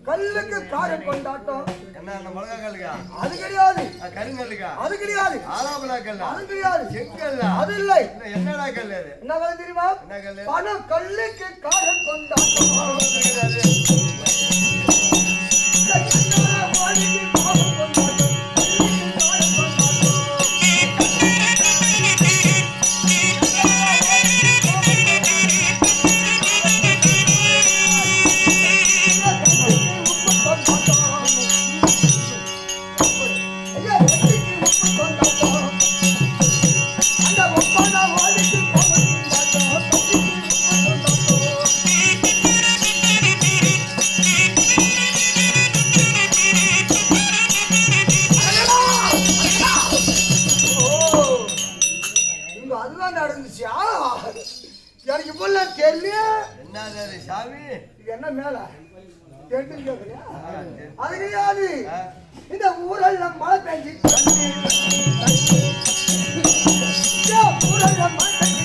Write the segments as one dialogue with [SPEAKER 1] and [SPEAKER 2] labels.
[SPEAKER 1] கல்லுக்கு காரை கொண்டாட்டம்
[SPEAKER 2] என்ன மிளகா கல்லுக்கா?
[SPEAKER 1] அது கிடையாது.
[SPEAKER 2] கருங்கல்லுக்கா?
[SPEAKER 1] அது கிடையாது.
[SPEAKER 2] ஆலாபலா கல்லா?
[SPEAKER 1] அது கிடையாது.
[SPEAKER 2] செங்கல்லா?
[SPEAKER 1] அது இல்லை.
[SPEAKER 2] என்னடா கல்லு அது?
[SPEAKER 1] என்ன கல்லு தெரியுமா?
[SPEAKER 2] என்ன கல்லு?
[SPEAKER 1] பணம் கல்லுக்கு காரை கொண்டாட்டம். எனக்கு இப்பெல்லாம் தெரியல.
[SPEAKER 2] என்ன சாமி?
[SPEAKER 1] என்ன மேல அது கிடையாது. இந்த ஊரெல்லாம் மழை பெஞ்சு ஊரெல்லாம் மழை பெஞ்சு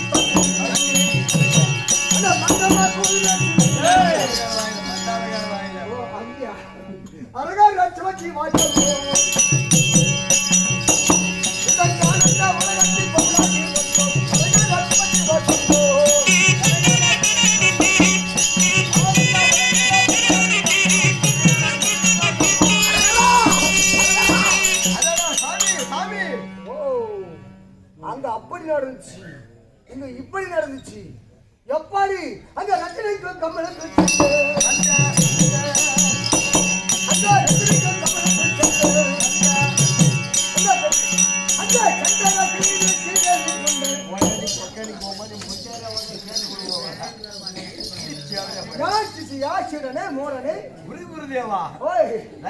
[SPEAKER 1] அழகா லட்சமச்சி வாய்ப்பு நடந்துச்சு. இங்க இப்படி நடந்துச்சு. எப்படி அங்க ரச்சனை கம்மல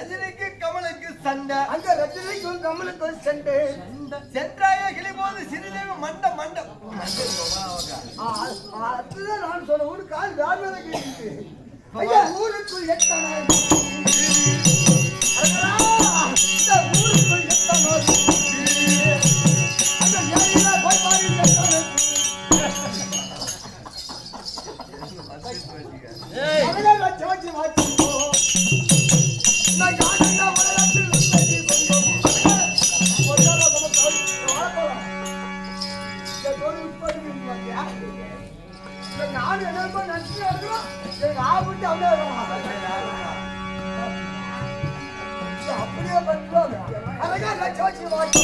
[SPEAKER 2] ரஜினிக்கு கமலுக்கு சண்டை.
[SPEAKER 1] அங்க ரஜினிக்கு கமலுக்கு சண்டை.
[SPEAKER 2] சென்றாய கிளிபோது சிறிதேவி மண்ட மண்ட
[SPEAKER 1] அதுதான் நான் சொல்ல ஒரு கால் வேறு கேட்டு ஐயா ஊருக்குள் எத்தனை ஊருக்குள் எத்தனை அந்த நேரில் போய் பாரு சோச்சி வாச்சி நான் யாருன்னா உலகத்தில் நான் என்ன நன்றி ஆபிட்டு அப்படியே பண்ணுவாங்க அழகா லட்சம் வாங்கி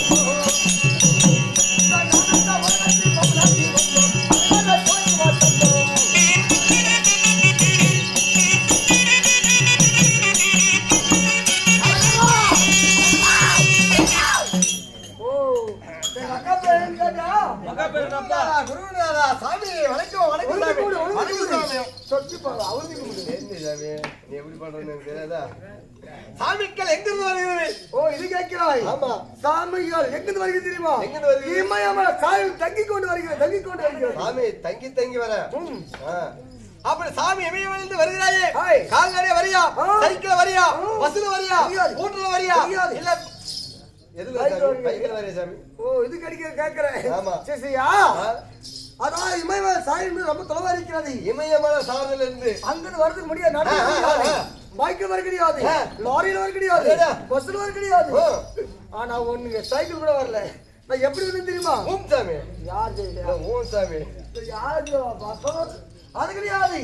[SPEAKER 2] சாமி வணக்கம் வணக்கம் எப்படி பண்றேன்னு தெரியாதா? சாமிக்கள் எங்கிருந்து வருகிறது?
[SPEAKER 1] ஓ இது கேட்கிறாய்?
[SPEAKER 2] ஆமா.
[SPEAKER 1] சாமிகள் எங்கிருந்து வருகிறது தெரியுமா?
[SPEAKER 2] எங்கிருந்து வருகிறது?
[SPEAKER 1] இமயமலை சாயில் தங்கி கொண்டு வருகிறது.
[SPEAKER 2] சாமி தங்கி வர. அப்படி சாமி இமயமலையிலிருந்து வருகிறாயே. கால்நடை வரியா? சைக்கிள் வரியா? பஸ்ல வரியா? ஊட்டுல வரியா? இல்ல எதுல பைக்கில் வரியா சாமி?
[SPEAKER 1] ஓ இது கேட்கிறேன்.
[SPEAKER 2] ஆமா.
[SPEAKER 1] சரியா? அதான் இமயமலை சாயம் ரொம்ப தொலைவா இருக்கிறது.
[SPEAKER 2] இமயமலை சாரல இருந்து
[SPEAKER 1] அங்கிருந்து வரதுக்கு முடியாது, நடந்து பைக்கில் வர கிடையாது, லாரியில வர கிடையாது, பஸ்ல வர கிடையாது. ஆனா ஒண்ணுங்க சைக்கிள் கூட வரல. நான் எப்படி வந்து தெரியுமா?
[SPEAKER 2] ஓம் சாமி.
[SPEAKER 1] யார் தெரியல?
[SPEAKER 2] ஓம் சாமி.
[SPEAKER 1] யாரு அது கிடையாது.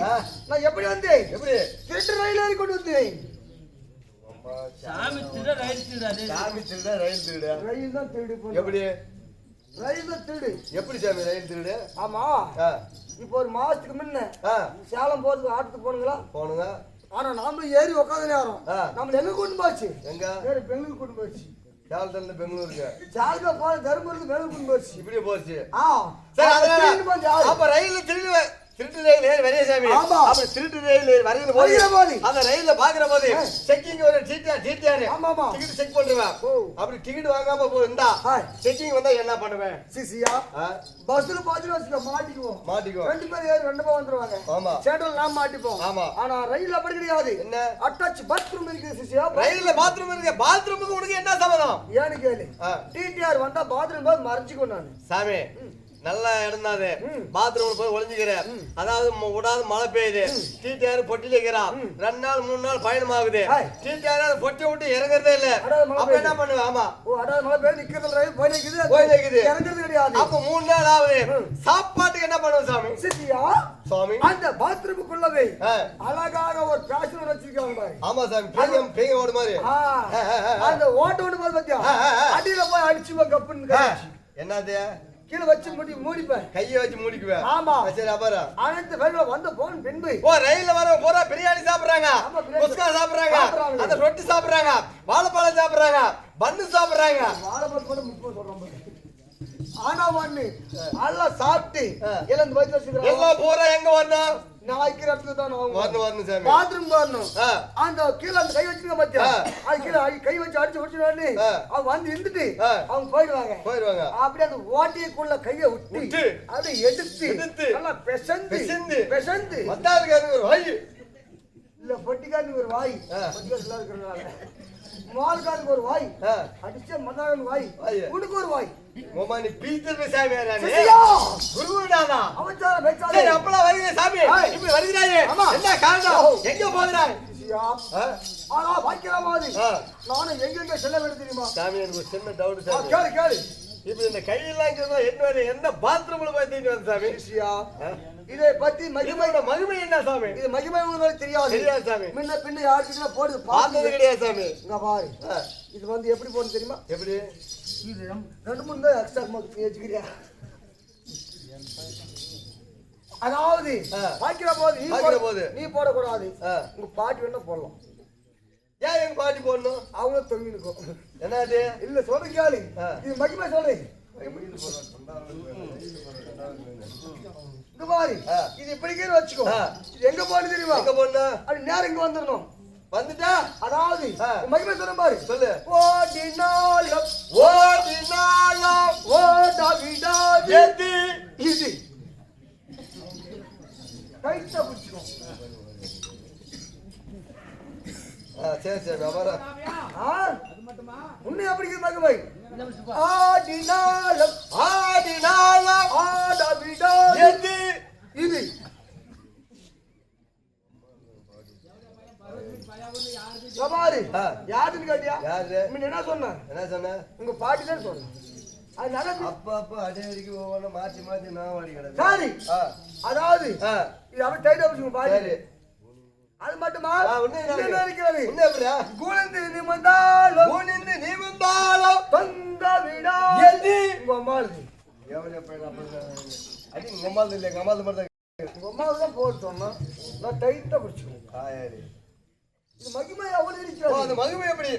[SPEAKER 1] நான் எப்படி வந்தேன்?
[SPEAKER 2] எப்படி?
[SPEAKER 1] திருட்டு ரயில் ஏறி கொண்டு வந்தேன்.
[SPEAKER 3] சாமி திருட ரயில் திருடாது.
[SPEAKER 2] சாமி திருட ரயில் திருட.
[SPEAKER 1] ரயில் தான் திருடு.
[SPEAKER 2] எப்படி?
[SPEAKER 1] ரயில் தான் திருடு.
[SPEAKER 2] எப்படி சாமி ரயில் திருடு?
[SPEAKER 1] ஆமா, இப்போ ஒரு மாசத்துக்கு முன்ன சேலம் போறதுக்கு ஆட்டத்துக்கு போனுங்களா?
[SPEAKER 2] போனுங்க.
[SPEAKER 1] ஆனா நாம ஏறி உட்காந்து நேரம் நம்ம எங்க கூட்டு போச்சு?
[SPEAKER 2] எங்க?
[SPEAKER 1] பெங்களூர் கூட்டு போச்சு.
[SPEAKER 2] சேலத்துல இருந்து பெங்களூருக்கு.
[SPEAKER 1] சேலத்துல போற தர்மபுரத்துக்கு பெங்களூர் கூட்டு போச்சு.
[SPEAKER 2] இப்படியே போச்சு.
[SPEAKER 1] சரி,
[SPEAKER 2] அதனால அப்ப ரயில்ல திருட்டு ரயில் ஏறி வரைய சாமி. அப்ப திருட்டு ரயில் வரையிற போது அந்த ரயில்ல பாக்குற போது செக்கிங் ஒரு டிடிஆர் டிக்கெட் செக் பண்ணுவேன். அப்படி டிக்கெட் வாங்காம போயிருந்தா செக்கிங் வந்தா என்ன பண்ணுவேன்?
[SPEAKER 1] சிசியா பஸ்ல பாத்துட்டு வச்சுக்க மாட்டிக்குவோம். ரெண்டு பேர் ஏறி ரெண்டு பேர் வந்துருவாங்க.
[SPEAKER 2] ஆமா,
[SPEAKER 1] சேட்டல் நாம மாட்டிப்போம்.
[SPEAKER 2] ஆமா.
[SPEAKER 1] ஆனா ரயில்ல அப்படி கிடையாது. என்ன அட்டாச் பாத்ரூம் இருக்கு சிசியா?
[SPEAKER 2] ரயில்ல பாத்ரூம் இருக்கு. பாத்ரூமுக்கு உனக்கு என்ன சம்பந்தம்?
[SPEAKER 1] ஏன்னு கேளு. டிடிஆர் வந்தா பாத்ரூம் போய் மறைஞ்சுக்கோ. நான் சாமி
[SPEAKER 2] நல்ல இடம் தான் அது. பாத்ரூம் போய் ஒளிஞ்சுக்கிறேன். அதாவது விடாது மழை பெய்யுது. டிடிஆர் பொட்டில இருக்கிறான். 2 நாள் 3 நாள் பயணம் ஆகுது. டிடிஆர் பொட்டி விட்டு இறங்குறதே இல்ல. அப்ப என்ன பண்ணுவேன்? ஆமா,
[SPEAKER 1] அடாது மழை பெய்யுது, நிக்கிறது ரயில் போய் நிக்குது, இறங்குறது கிடையாது.
[SPEAKER 2] அப்ப 3 நாள் ஆகுது. சாப்பாட்டுக்கு என்ன பண்ணுவோம் சாமி?
[SPEAKER 1] சிசியா
[SPEAKER 2] சாமி
[SPEAKER 1] அந்த பாத்ரூமுக்குள்ளவே அழகாக ஒரு பேஷன் வச்சிருக்காங்க பாரு.
[SPEAKER 2] ஆமா சாமி, பேங்க ஓடு மாதிரி.
[SPEAKER 1] அந்த ஓட்ட ஓடு மாதிரி பத்தியா அடியில போய் அடிச்சு கப்புன்னு
[SPEAKER 2] என்னது
[SPEAKER 1] கீழே வச்சு மூடிப்பேன்,
[SPEAKER 2] கையை வச்சு மூடிக்குவேன்.
[SPEAKER 1] ஆமா,
[SPEAKER 2] சரி. அப்புறம்
[SPEAKER 1] அனைத்து பேர்ல வந்து போன் பின்பு
[SPEAKER 2] ரயில்ல வர போறா பிரியாணி சாப்பிடுறாங்க, குஸ்கா சாப்பிடுறாங்க, அந்த ரொட்டி சாப்பிடுறாங்க, வாழைப்பழம் சாப்பிடுறாங்க, பன்னு சாப்பிடுறாங்க.
[SPEAKER 1] வாழைப்பழம் கூட முக்கியம் சொல்றோம். ஆனா ஒண்ணு எல்லாம் சாப்பிட்டு இழந்து வச்சு வச்சுக்கிறோம்.
[SPEAKER 2] எல்லாம் போறா எங்க வரணும்?
[SPEAKER 1] நான் வைக்கிற இடத்துல தான்
[SPEAKER 2] வரணும் சாமி.
[SPEAKER 1] பாத்ரூம் வரணும். அந்த கீழே அந்த கை வச்சுக்க மத்தியா அது கீழே கை வச்சு அடிச்சு விட்டுருவாரு. அவங்க வந்து இருந்துட்டு அவங்க போயிடுவாங்க. அப்படியே அந்த ஓட்டைக்குள்ள கையை விட்டு அதை எடுத்து நல்லா பெசந்து
[SPEAKER 2] வந்தாருக்காரு ஒரு வாய்
[SPEAKER 1] இல்ல பொட்டிக்காரனுக்கு ஒரு வாய், பொட்டிக்காரன் இருக்கிறதுனால மால்காரனுக்கு ஒரு வாய், அடிச்ச மதாரன் வாய், உனக்கு ஒரு வாய்.
[SPEAKER 2] நீ பீத்தர் சாமி குருடானா
[SPEAKER 1] அவச்சாரம் பேச்சாத.
[SPEAKER 2] சரி, அப்பலாம் வருகிறே சாமி. இப்படி வருகிறாயே என்ன காரணம்? எங்க போகிறாய்?
[SPEAKER 1] ஆனா பாக்கியமாவது நானும் எங்கெங்க செல்ல வேண்டும் தெரியுமா
[SPEAKER 2] சாமி? எனக்கு ஒரு சின்ன டவுட் சாமி.
[SPEAKER 1] கேளு.
[SPEAKER 2] இப்ப இந்த கையெல்லாம் என்ன பாத்ரூம்ல போய் தூக்கிட்டு வந்து சாமி?
[SPEAKER 1] இதை பத்தி
[SPEAKER 2] மகிமை என்ன சாமி?
[SPEAKER 1] இது மகிமை உங்களுக்கு தெரியாது
[SPEAKER 2] சாமி.
[SPEAKER 1] முன்ன பின்ன யாருக்கிட்ட போடுது
[SPEAKER 2] பார்த்தது கிடையாது சாமி.
[SPEAKER 1] இங்க பாரு, இது வந்து எப்படி போடுது தெரியுமா?
[SPEAKER 2] எப்படி?
[SPEAKER 1] இது 2-3 தான் எக்ஸ்ட்ரா வச்சுக்கிறியா? அதாவது பாக்கிற போது நீ போடக்கூடாது. உங்க பாட்டி வேணா போடலாம்.
[SPEAKER 2] ஏன் எங்க பாட்டி போடணும்?
[SPEAKER 1] அவங்க தொங்கிருக்கும்.
[SPEAKER 2] என்னது?
[SPEAKER 1] இல்ல சொல்ல கேளு, இது மகிமை சொல்லு. இங்க பாரு, இது இப்படி கீழே வச்சுக்கோ. இது எங்க போடு தெரியுமா?
[SPEAKER 2] எங்க போடணும்?
[SPEAKER 1] அது நேரம் இங்க வந்துடணும்.
[SPEAKER 2] வந்துட்டா
[SPEAKER 1] அதாவது மகிமை சொல்ல பாரு.
[SPEAKER 2] சொல்லு.
[SPEAKER 1] ஓடினாலும் ஓடாவிடாது இது கைட்ட பிடிச்சுக்கோ.
[SPEAKER 2] சரி சரி. அப்புறம்
[SPEAKER 1] உன்னை அப்படி மகிமை ஆடினாலும் ஆடாவிடாது இது சபாரி யாருன்னு கேட்டியா? என்ன சொன்ன? உங்க பாட்டி தான் சொன்ன. அதனால
[SPEAKER 2] அப்ப அடையடிக்கு ஒவ்வொன்றும் மாற்றி நான் வாடி கிடக்கு.
[SPEAKER 1] சரி, அதாவது இது அப்படி டைட்டா வச்சுக்கோங்க பாட்டி. அது மட்டுமா இருக்கிறது? குனிந்து நிமிர்ந்தாலும் தொந்த விடா உங்க அம்மாளுக்கு
[SPEAKER 2] அடி உங்கம்மாள் இல்லை, எங்க அம்மாள் மட்டும்
[SPEAKER 1] உங்க அம்மாவுக்கு தான் போட்டு சொன்னோம். நான் டைட்டா பிடிச்சிக்கோங்க.
[SPEAKER 2] காயாடி
[SPEAKER 1] இது மகிமை அவ்வளவு இருக்கிறது.
[SPEAKER 2] அந்த மகிமை எப்படி?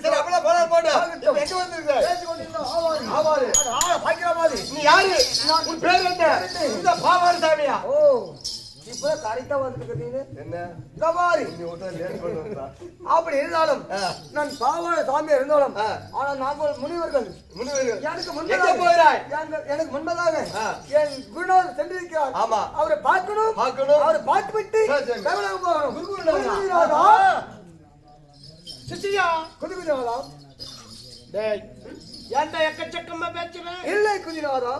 [SPEAKER 2] சரி, அப்பலாம் போடா போடா. எங்க வந்திருக்க?
[SPEAKER 1] பேசி கொண்டிருந்தோம். ஆவாரு பாக்கிற மாதிரி.
[SPEAKER 2] நீ யாரு? உன் பேர் என்ன? இந்த பாவாரி சாமியா?
[SPEAKER 1] ஓ, இப்ப கரெக்டா வந்துருக்கீங்க.
[SPEAKER 2] என்ன
[SPEAKER 1] சவாரி
[SPEAKER 2] நீ ஓட்ட லேட் பண்ணுவா?
[SPEAKER 1] அப்படி இருந்தாலும் நான் பாவாரி சாமியா இருந்தாலும் ஆனா நாங்கள் முனிவர்கள் எனக்கு முன்பதாக என் குருநாதர் சென்றிருக்கிறார்.
[SPEAKER 2] ஆமா,
[SPEAKER 1] அவரை பார்க்கணும். அவரை பார்த்து விட்டு போகணும்.
[SPEAKER 3] சித்தியா
[SPEAKER 1] குதிகுதிநாதா,
[SPEAKER 3] ஏன்டா எக்கச்சக்கமா பேசுறேன்?
[SPEAKER 1] இல்லை குதிநாதா,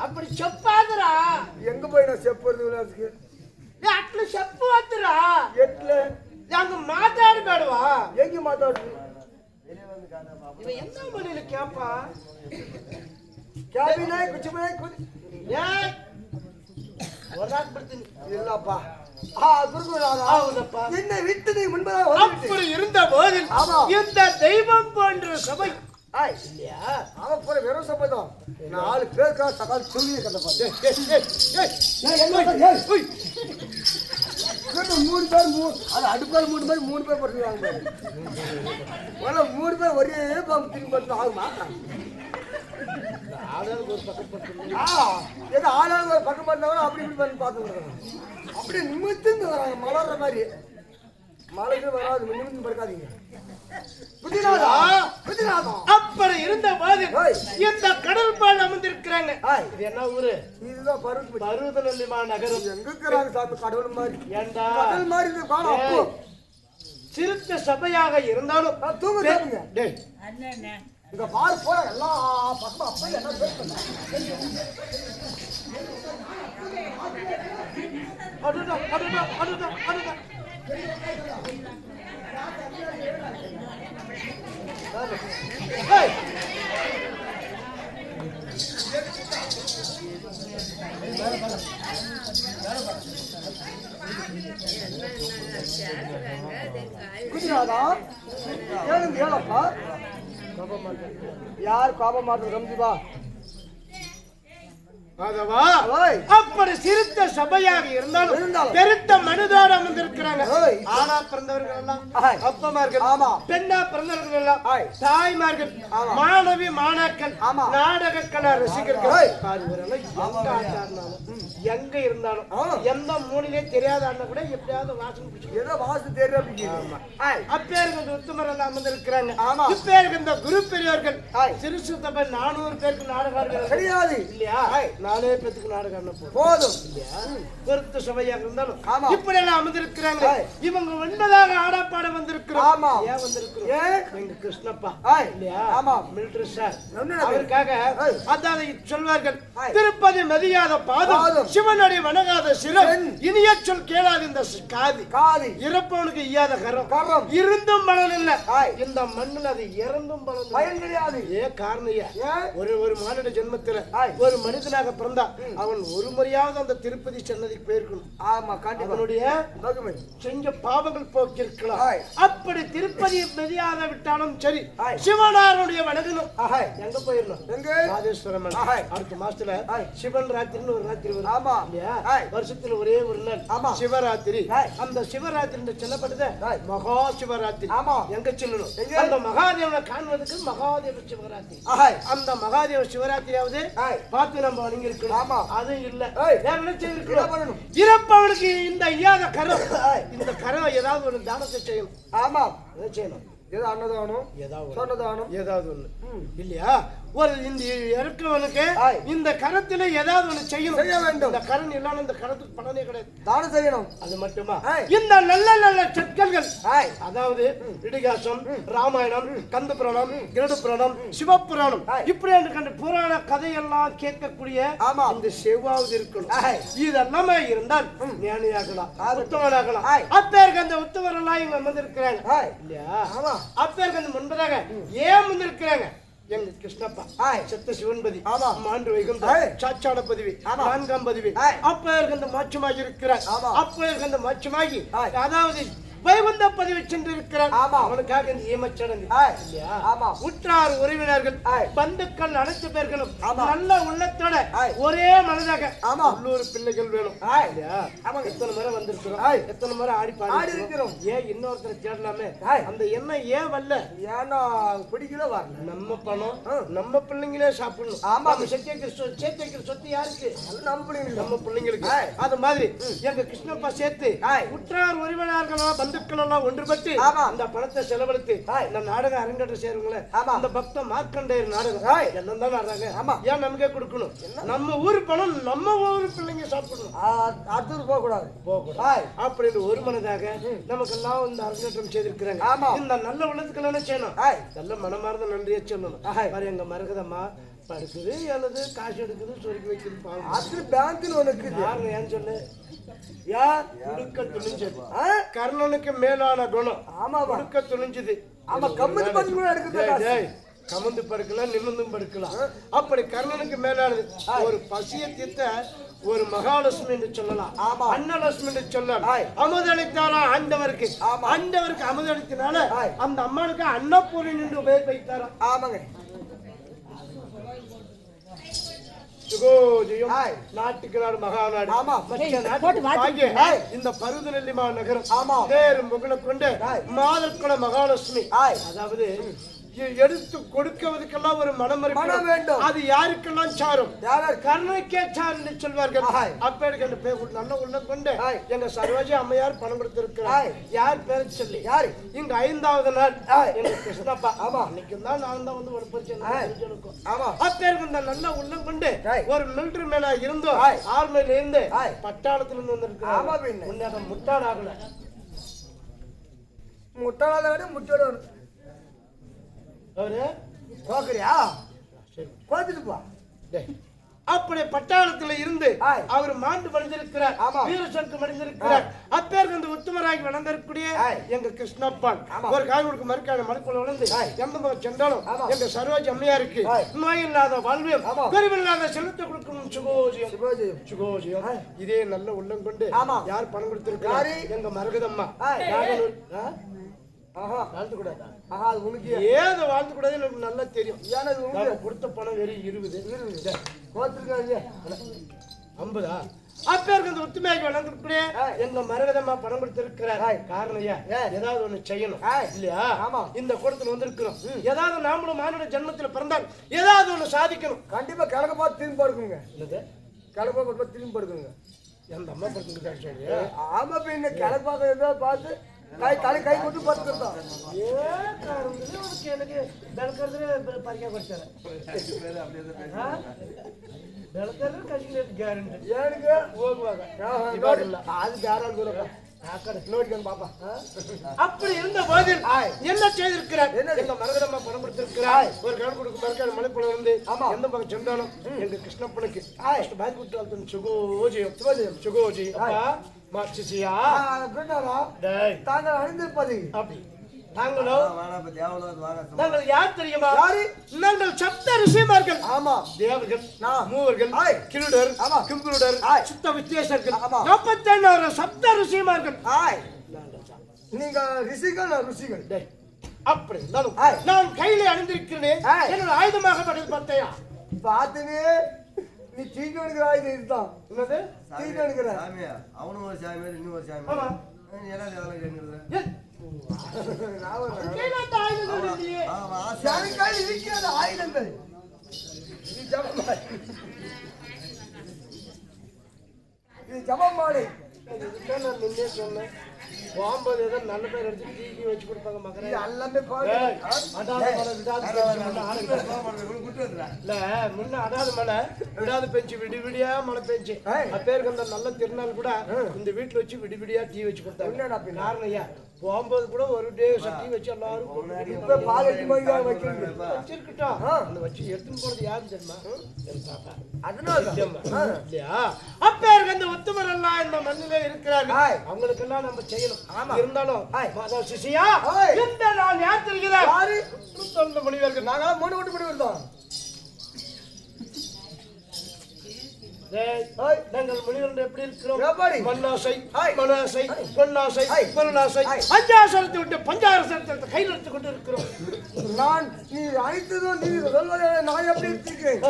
[SPEAKER 3] అప్పుడు చెప్పాదురా
[SPEAKER 1] எங்க போய் நான் செப்பறது விலாசுக்கு
[SPEAKER 3] అట్లా చెప్పవద్దురా
[SPEAKER 1] ఎట్లే
[SPEAKER 3] ಹಂಗ ಮಾತಾಡಬೇಡವಾ
[SPEAKER 1] ಹೆಂಗೆ ಮಾತಾಡು
[SPEAKER 3] ಇವ ಎಂತ ಮಾಡಿಲ್ಲ ಕ್ಯಾಂಪ
[SPEAKER 1] ಕ್ಯಾಬಿನಾಯ್ ಕುಚಿಮಾಯ್
[SPEAKER 3] ಹೊರಹಾಕ್ಬಿಡ್ತೀನಿ
[SPEAKER 1] இல்லப்பா குருகுருநாதா
[SPEAKER 3] ಹೌದಪ್ಪ
[SPEAKER 1] என்னை விட்டு நீ முன்பதாக
[SPEAKER 3] அப்படி இருந்த போதில் இந்த தெய்வம் போன்ற சபை இல்லையா
[SPEAKER 1] அவன் போற வெறும் சபை தான் 4 பேருக்கா சகால் சொல்லி கண்டப்பா 3 பேர் அது அடுப்பால் 3 பேர் 3 பேர் போட்டுருக்காங்க 3 பேர் ஒரே பாம்பு திரும்பி போட்டு ஆகுமா
[SPEAKER 3] ஆளாளுக்கு ஒரு பக்கம் போட்டு
[SPEAKER 1] ஏதோ ஆளாளுக்கு ஒரு பக்கம் பண்ணாலும் அப்படி இப்படி பண்ணி பார்த்துக்கிறாங்க அப்படியே நிமிர்ந்து வராங்க மலர்ற மாதிரி மலைக்கு வராது நிமிர்ந்து படுக்காதீங்க
[SPEAKER 3] அப்படி இருந்த போது இந்த கடல் பால் அமர்ந்திருக்கிறாங்க இது என்ன ஊரு
[SPEAKER 1] இதுதான்
[SPEAKER 3] பருவதநல்லி நகரம்
[SPEAKER 1] எங்க இருக்கிறாங்க சாமி கடவுள் மாதிரி
[SPEAKER 3] ஏண்டா
[SPEAKER 1] கடல் மாதிரி காணும் அப்போ
[SPEAKER 3] சிறுத்த சபையாக இருந்தாலும்
[SPEAKER 1] தூங்க இங்க பாரு போற எல்லா பக்கமும் அப்ப என்ன பேசுறாங்க
[SPEAKER 3] அடுடா அடுடா அடுடா அடுடா ஏய்
[SPEAKER 1] குஜராதா ஏழப்பா யார் கோபம் மாற்று ரம்ஜிபா
[SPEAKER 3] அப்படி சிறுத்த சபையாக இருந்தாலும் பெருத்த மனிதோடு அமர்ந்திருக்கிறாங்க ஆனா பிறந்தவர்கள் எல்லாம் அப்பமார்கள் பெண்ணா பிறந்தவர்கள் எல்லாம் தாய்மார்கள் மாணவி மாணாக்கள் நாடக கலா ரசிகர்கள் எங்க இருந்தாலும் எந்த மூலையிலே தெரியாத அண்ணன் கூட எப்படியாவது வாசம்
[SPEAKER 1] ஏதோ வாசம் தெரியும்
[SPEAKER 3] அப்பேருக்கு உத்தமர் எல்லாம் அமர்ந்திருக்கிறாங்க இப்பேருக்கு இந்த குரு பெரியவர்கள் சிறுசு சபை 400 பேருக்கு நாடகம்
[SPEAKER 1] கிடையாது
[SPEAKER 3] இல்லையா 4 பேருக்கு நாடகம்
[SPEAKER 1] போதும்
[SPEAKER 3] இல்லையா பெருத்த சபையாக இருந்தாலும் இப்படி எல்லாம் அமர்ந்திருக்கிறாங்க இவங்க ஒன்பதாக ஆடாப்பாட வந்திருக்கிறோம் ஏன் வந்திருக்கிறோம் எங்க கிருஷ்ணப்பா இல்லையா மிலிட்டரி சார் அவருக்காக அதாவது சொல்வார்கள் திருப்பதி மதியாத பாதம் சிவனுடைய வணங்காத சிரம் இனிய சொல் கேளாது இந்த காதி இறப்பவனுக்கு ஈயாத கரம் இருந்தும் பலன் இல்ல இந்த மண்ணில் அது இறந்தும் பலன் கிடையாது காரணம் ஒரு மானிட ஜென்மத்துல ஒரு மனிதனாக பிறந்தா அவன் ஒரு முறையாவது அந்த திருப்பதி சன்னதிக்கு போயிருக்கணும்
[SPEAKER 1] ஆமா அவனுடைய
[SPEAKER 3] செஞ்ச பாவங்கள் போக்கிருக்கலாம் அப்படி திருப்பதி மதியாத விட்டாலும் சரி சிவனாருடைய வணங்கணும் எங்க போயிடணும் எங்க ராஜேஸ்வரம் அடுத்த மாசத்துல சிவன் ராத்திரின்னு ஒரு ராத்திரி வரும் வருஷத்துல ஒரே ஒரு நாள் சிவராத்திரி அந்த சிவராத்திரி சொல்லப்பட்டது மகா சிவராத்திரி எங்க சொல்லணும் அந்த மகாதேவனை காண்பதற்கு மகாதேவ சிவராத்திரி அந்த மகாதேவ சிவராத்திரியாவது பார்த்து நம்ம வணங்கி இருக்கணும் அது இல்ல வேற என்ன செய்யணும் இறப்பவனுக்கு இந்த ஐயாத கரம் இந்த கரம் ஏதாவது ஒரு தானத்தை செய்யணும் என்ன செய்யணும்
[SPEAKER 1] ஏதோ அன்னதானம்
[SPEAKER 3] ஏதாவது ஒண்ணு இல்லையா ஒரு இந்த இறக்கவனுக்கு இந்த கரத்துல ஏதாவது ஒண்ணு செய்ய வேண்டும் இந்த கரண் இல்லாம இந்த கரத்துக்கு பலனே கிடையாது
[SPEAKER 1] தானம் செய்யணும்
[SPEAKER 3] அது மட்டுமா இந்த நல்ல நல்ல சொற்கள் அதாவது இடிகாசம் ராமாயணம் கந்த புராணம் கருட புராணம் சிவபுராணம் இப்படி கண்ட புராண கதையெல்லாம் கேட்கக்கூடிய இந்த செவ்வாவது இருக்கணும் இதெல்லாம் இருந்தால் ஞானியாகலாம் உத்தமனாகலாம் அப்பேருக்கு அந்த உத்தமர் எல்லாம் இங்க வந்திருக்கிறாங்க இல்லையா அப்பேருக்கு அந்த முன்பதாக ஏன் வந்திருக்கிறாங்க எங்க கிருஷ்ணப்பா சத்த சிவன்பதி மாண்டு வைகும் சாச்சாட பதிவி 4ஆம் பதிவி அப்ப இருந்த மாற்றமாகி இருக்கிறார் அப்ப இருந்த மாற்றமாகி அதாவது வைகுந்த பதிவு சென்று இருக்கிறார் அவனுக்காக இந்த ஈமச்சடங்கு உற்றார் உறவினர்கள் பந்துக்கள் அனைத்து பேர்களும் நல்ல உள்ளத்தோட ஒரே மனதாக உள்ளூர் பிள்ளைகள் வேணும் எத்தனை முறை வந்திருக்கிறோம் எத்தனை முறை ஆடி இருக்கிறோம் ஏன் இன்னொருத்தரை தேடலாமே அந்த எண்ணம் ஏன் வரல
[SPEAKER 1] ஏன்னா பிடிக்கல வரல
[SPEAKER 3] நம்ம பணம் நம்ம பிள்ளைங்களே சாப்பிடணும் சேர்த்து சொத்து யாருக்கு நம்ம பிள்ளைங்களுக்கு அது மாதிரி எங்க கிருஷ்ணப்பா சேர்த்து உற்றார் உறவினர்கள் எல்லாம் ஒன்றுபட்டு அந்த பணத்தை செலவழித்து இந்த நாடக அரங்கேற்ற சேருங்களே அந்த பக்த மார்க்கண்டேயர் நாடகம் எல்லாம் தான் ஆடுறாங்க ஏன் நமக்கே கொடுக்கணும் நம்ம ஊர் பணம் நம்ம ஊர் பிள்ளைங்க சாப்பிடணும்
[SPEAKER 1] அடுத்தது போகக்கூடாது
[SPEAKER 3] அப்படின்னு ஒரு மனதாக நமக்கெல்லாம் இந்த அரங்கேற்றம் செய்திருக்கிறாங்க இந்த நல்ல உள்ளத்துக்கு என்ன செய்யணும் நல்ல மனமார்ந்த நன்றியை சொல்லணும் எங்க மரகதம்மா படுக்குது எழுது காசு எடுக்குது சொருக்கி வைக்குது பாவம்.
[SPEAKER 1] அது பேங்க்னு உனக்கு
[SPEAKER 3] யாருன்னு ஏன் சொல்லு யார் உடுக்க துணிஞ்சது கர்ணனுக்கு மேலான குணம்.
[SPEAKER 1] ஆமா
[SPEAKER 3] உடுக்க துணிஞ்சது.
[SPEAKER 1] ஆமா கம்மது பண்ணி கூட எடுக்குது.
[SPEAKER 3] கமந்து படுக்கலாம் நிமிர்ந்தும் படுக்கலாம். அப்படி கர்ணனுக்கு மேலானது. ஒரு பசிய தீர்த்த ஒரு மகாலட்சுமி என்று சொல்லலாம். அன்னலட்சுமி என்று சொல்லலாம். அமுதளித்தாரா ஆண்டவருக்கு. ஆண்டவருக்கு அமுதளித்தினால அந்த அம்மனுக்கு அன்னபூரணி என்று பெயர் வைத்தாரா.
[SPEAKER 1] ஆமாங்க.
[SPEAKER 3] நாட்டுக்கு நாடு மகாநாடு. இந்த பருவநெல்லி மாநகரம் நேரும் புகழ கொண்டு மாதற்குல மகாலட்சுமி. அதாவது எடுத்து கொடுக்குவதற்கெல்லாம் ஒரு மனம் வேண்டும். அது யாருக்கெல்லாம் சாரும்? கர்ணனுக்கே சார் என்று சொல்வார்கள். அப்பேருக்கு அந்த பேர் நல்ல உள்ள கொண்டு எங்க சரோஜி அம்மையார் பணம் கொடுத்திருக்கிறார். யார் பேர் சொல்லி யாரு இங்க 5வது நாள் எங்க கிருஷ்ணப்பா. அன்னைக்கு தான் நான் தான் வந்து ஒரு பிரச்சனை. அப்பேருக்கு இந்த நல்ல உள்ள கொண்டு ஒரு மிலிட்டரி மேல இருந்தோம். ஆர்மியில இருந்து பட்டாளத்துல இருந்து வந்திருக்கிறோம். முட்டாளாகல
[SPEAKER 1] முட்டாளாக முட்டோட அவரு கோக்கறியா கோத்துட்டு போ.
[SPEAKER 3] அப்படி பட்டாளத்துல இருந்து அவர் மாண்டு மடிந்திருக்கிறார். வீரசருக்கு மடிந்திருக்கிறார். அப்பேருக்கு அந்த உத்தமராகி வளர்ந்திருக்கூடிய எங்க கிருஷ்ணப்பான் ஒரு காய்கறிக்கு மறுக்கான மறுக்குள்ள வளர்ந்து எந்த சென்றாலும் எங்க சரோஜி அம்மையாருக்கு நோய் இல்லாத வாழ்வியம் பெருமில்லாத செலுத்த கொடுக்கணும். சுகோஜியம் சுகோஜியம் இதே நல்ல உள்ளம் கொண்டு யார் பணம் கொடுத்திருக்கிறார்? எங்க மரகதம்மா. ஏதோ வாழ்ந்து கூடாது எனக்கு நல்லா தெரியும். கொடுத்த பணம் வெறும் 20 50. அப்பேருக்கு அந்த ஒத்துமையாகி வளர்ந்துக்கூடிய எங்க மரகதம்மா பணம் கொடுத்திருக்கிறார். காரணம் ஏதாவது ஒண்ணு செய்யணும் இல்லையா? இந்த கூடத்துல வந்திருக்கிறோம். ஏதாவது நாமளும் மானுட ஜென்மத்துல பிறந்தால் ஏதாவது ஒண்ணு சாதிக்கணும்.
[SPEAKER 1] கண்டிப்பா கிழக்க பார்த்து திரும்பி படுக்குங்க. கிழக்க பார்த்து திரும்பி படுக்குங்க.
[SPEAKER 3] எந்த அம்மா படுத்துக்கிட்டாரு.
[SPEAKER 1] ஆமா பின்ன கிழக்கு பார்க்க பார்த்து கை கொண்டு பார்த்துக்கிட்டோம்.
[SPEAKER 3] எனக்கு ಬೆಳಕರ್ದ್ರೆ ಪರಿಕೆ ಕೊಡ್ತಾರೆ. ಬೆಳಕರ್ದ್ರೆ ಕಸಿಗೆ ಗ್ಯಾರಂಟಿ. ಏನಕ್ಕೆ ಹೋಗುವಾಗ அது யாரால் தூரம் நோடிக்கணும் பாப்பா. அப்படி இருந்த போதில் என்ன செய்திருக்கிறார்? எங்க மரகதம்மா பணம் கொடுத்திருக்கிறார். ஒரு கடன் கொடுக்க மறுக்காத மலைக்குள்ள வந்து எந்த பக்கம் சென்றாலும் எங்க கிருஷ்ணப்பனுக்கு பாதி கொடுத்து சுகோஜியம் சுகோஜி அப்பா மாச்சியா
[SPEAKER 1] தாங்கள் அணிந்திருப்பது
[SPEAKER 3] அப்படி நாங்கள் யார் தெரியுமா? நாங்கள் சப்த ரிஷிமார்கள். ஆமா தேவர்கள் மூவர்கள் கிருடர் கிம்புருடர் சுத்த வித்தியாசர்கள் 41 சப்த ரிஷிமார்கள்.
[SPEAKER 1] நீங்க ரிஷிகள் ருஷிகள்.
[SPEAKER 3] அப்படி நான் கையில அணிந்திருக்கிறேன். என்னோட ஆயுதமாக பட்டது பார்த்தையா?
[SPEAKER 1] பார்த்துவே நீ தீக்கு எடுக்கிற ஆயுதம் இதுதான். என்னது தீக்கு எடுக்கிற
[SPEAKER 2] அவனும் ஒரு சாமி இன்னொரு சாமி
[SPEAKER 1] ஆயுதங்கள் இது ஜபமாலை.
[SPEAKER 3] நான் முன்னே சொன்னேன். போகும்போது ஏதோ நல்ல பேர் எடுத்து தீக்கி வச்சு கொடுப்பாங்க மகனே.
[SPEAKER 1] எல்லாமே
[SPEAKER 3] இல்ல முன்ன அடாது மழை விடாது பெஞ்சு விடி விடியா மழை பெஞ்சு. அப்பேருக்கு அந்த நல்ல திருநாள் கூட இந்த வீட்டுல வச்சு விடி விடியா டீ வச்சு கொடுத்தாங்க. காரணம் ஐயா போகும்போது கூட ஒரு டே டீ வச்சு எல்லாரும் வச்சிருக்கட்டும். அந்த வச்சு எடுத்துன்னு போறது யாரும் தெரியுமா? இல்லையா? அப்பேருக்கு அந்த ஒத்துமர் எல்லாம் இந்த மண்ணிலே இருக்கிறாங்க. அவங்களுக்கு எல்லாம் நம்ம செய்யணும். இருந்தாலும் சிசியா இந்த நான் யார் தெரிகிறேன்? மொழிவர்கள்
[SPEAKER 1] நாங்களாம் 3 ஓட்டு பண்ணி வந்தோம்.
[SPEAKER 3] நாங்கள் மொழிவர்கள் எப்படி இருக்கிறோம்? மண்ணாசை மனாசை பொன்னாசை பொருளாசை அஞ்சாசனத்தை விட்டு பஞ்சாசனத்தை கையில் எடுத்துக் கொண்டு இருக்கிறோம்.
[SPEAKER 1] நான் நீ அனைத்ததும் நீ சொல்வதை நான் எப்படி எடுத்துக்கிறேன்?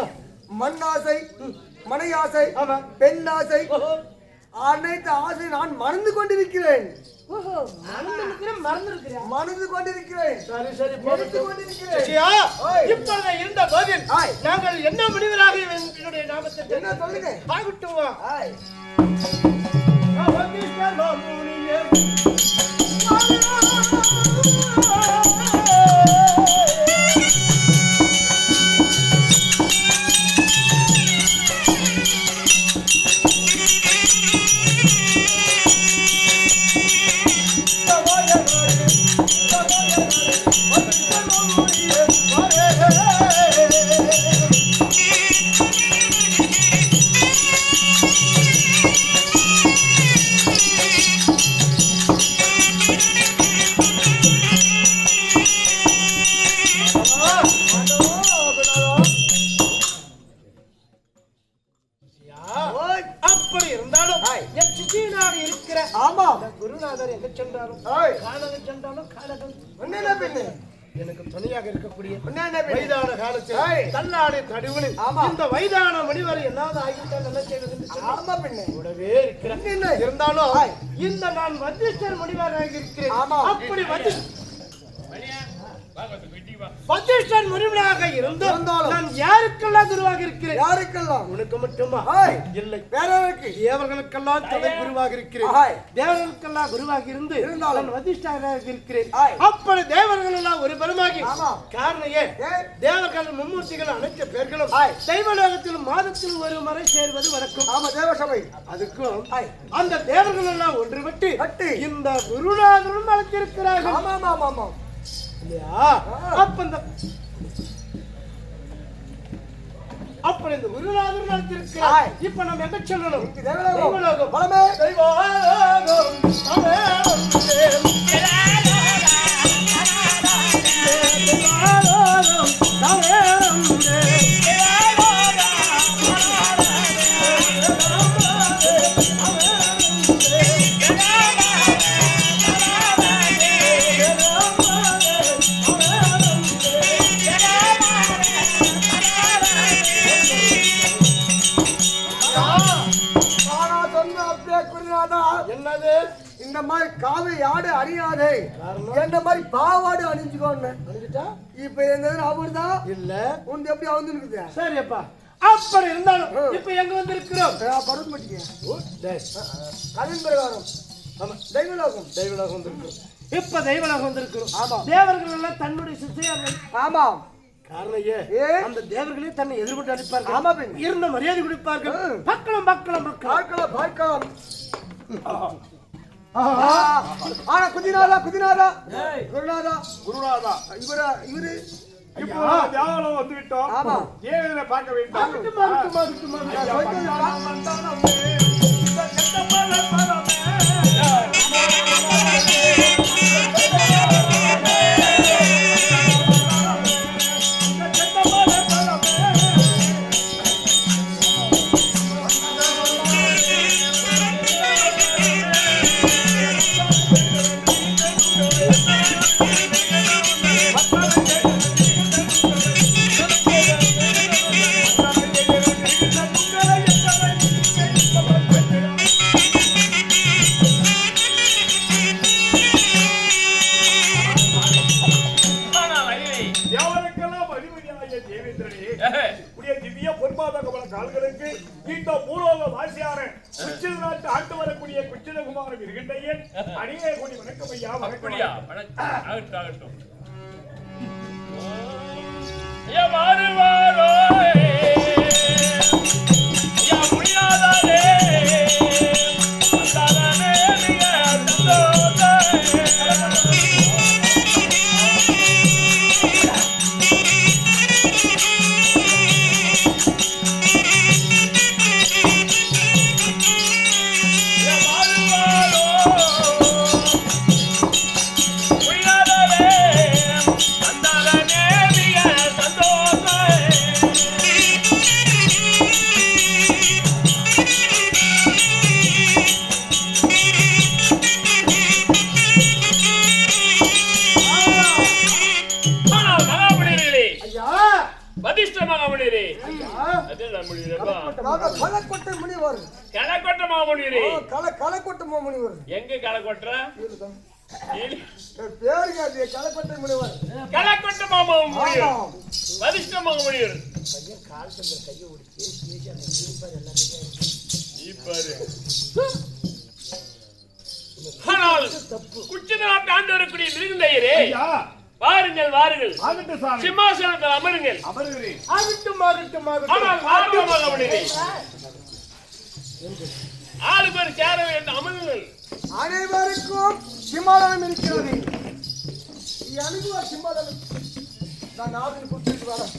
[SPEAKER 1] மண்ணாசை மனையாசை பெண்ணாசை அனைத்து ஆசை நான் மறந்து கொண்டிருக்கிறேன். மறந்து கொண்டிருக்கிறேன்.
[SPEAKER 3] சரி சரி இப்பொழுது இருந்த போதில் நாங்கள் என்ன முடிவராக என்னுடைய நாமத்தை
[SPEAKER 1] என்ன சொல்லுங்க
[SPEAKER 3] ஆகட்டுமா? அப்படி இருந்தாலும் என் சிஷியனாக இருக்கிற
[SPEAKER 1] ஆமா
[SPEAKER 3] குருநாதர் எங்க சென்றாலும் காணக சென்றாலும் காணகம்
[SPEAKER 1] என்ன பின்ன
[SPEAKER 3] எனக்கு துணையாக இருக்கக்கூடிய வயதான காலத்தில் தன்னாடு தடுவனு இந்த வயதான மணிவரை என்னாவது ஆகிவிட்டால் என்ன செய்வது கூடவே இருக்கிறேன் இருந்தாலும் இந்த நான் வதிஷ்டர் மணிவராக இருக்கிறேன் அப்படி வதிஷ்டன் முனிவனாக இருந்தாலும் நான் யாருக்கெல்லாம் குருவாக இருக்கிறேன்
[SPEAKER 1] யாருக்கெல்லாம்
[SPEAKER 3] உனக்கு மட்டுமா இல்லை
[SPEAKER 1] வேறவருக்கு
[SPEAKER 3] தேவர்களுக்கெல்லாம் தலை குருவாக இருக்கிறேன் தேவர்களுக்கெல்லாம் குருவாக இருந்து நான் வதிஷ்டராக இருக்கிறேன் அப்படி தேவர்கள் எல்லாம் ஒரு பெருமாகி காரணையே தேவர்கள் மும்மூர்த்திகள் அனைத்து பேர்களும் தெய்வலோகத்தில் மாதத்தில் ஒரு முறை சேர்வது வழக்கம்
[SPEAKER 1] ஆமா தேவசபை
[SPEAKER 3] அதுக்கும் அந்த தேவர்கள் எல்லாம் ஒன்றுபட்டு இந்த குருநாதரும் அழைத்திருக்கிறார்கள்
[SPEAKER 1] ஆமா ஆமா ஆமா
[SPEAKER 3] அப்படி இந்த குருநாதர் நடத்திருக்கிறார். இப்ப நம்ம எங்க சொல்லணும்? தெய்வலோகம். பலமே தெய்வலோகம். என்னது
[SPEAKER 1] இந்த மாதிரி காவை ஆடு அணியாதே என்ன மாதிரி பாவாடு அணிஞ்சுக்கோன்னு இப்ப என்ன அவர்தான் இல்ல உன் எப்படி வந்து
[SPEAKER 3] சரியப்பா அப்படி இருந்தாலும் இப்ப எங்க வந்து இருக்கிறோம்
[SPEAKER 1] பருவம் பண்ணிக்க அதன் பிரகாரம் தெய்வலோகம்
[SPEAKER 3] தெய்வலோகம் வந்திருக்கிறோம் இப்ப தெய்வலோகம் வந்திருக்கிறோம் ஆமா தேவர்கள் எல்லாம் தன்னுடைய சிஷ்யர்கள்
[SPEAKER 1] ஆமா
[SPEAKER 3] காரணம் அந்த தேவர்களே தன்னை எதிர்கொண்டு அளிப்பார்கள் ஆமா இருந்த மரியாதை கொடுப்பார்கள் மக்களும் மக்களும்
[SPEAKER 1] பார்க்கலாம் பார்க்கலாம் ஆனா குதிநாதா குதிநாதா குருநாதா
[SPEAKER 2] குருநாதா
[SPEAKER 1] இவரு
[SPEAKER 2] இப்போ தியானம் வந்து விட்டோம்
[SPEAKER 1] ஆமா
[SPEAKER 2] ஏன் பார்க்க வேண்டும்
[SPEAKER 4] எங்க களக்கொட்ட
[SPEAKER 1] பேரு களக்கொட்டை முனிவர்
[SPEAKER 4] களக்கொட்ட மாமா முடியும் வதிஷ்ட மாமா முடியும் ஆனால் குச்சி நாட்டு ஆண்டு வரக்கூடிய மிருகந்தையரே வாருங்கள் வாருங்கள் சிம்மாசனத்தில் அமருங்கள் ஆளு பேர் சேர வேண்டும் அமருங்கள்
[SPEAKER 1] அனைவருக்கும் சிம்மாசனம் இருக்கிறது சிம்மாசனம் நான் நாட்டில் கூட்டிட்டு வரேன்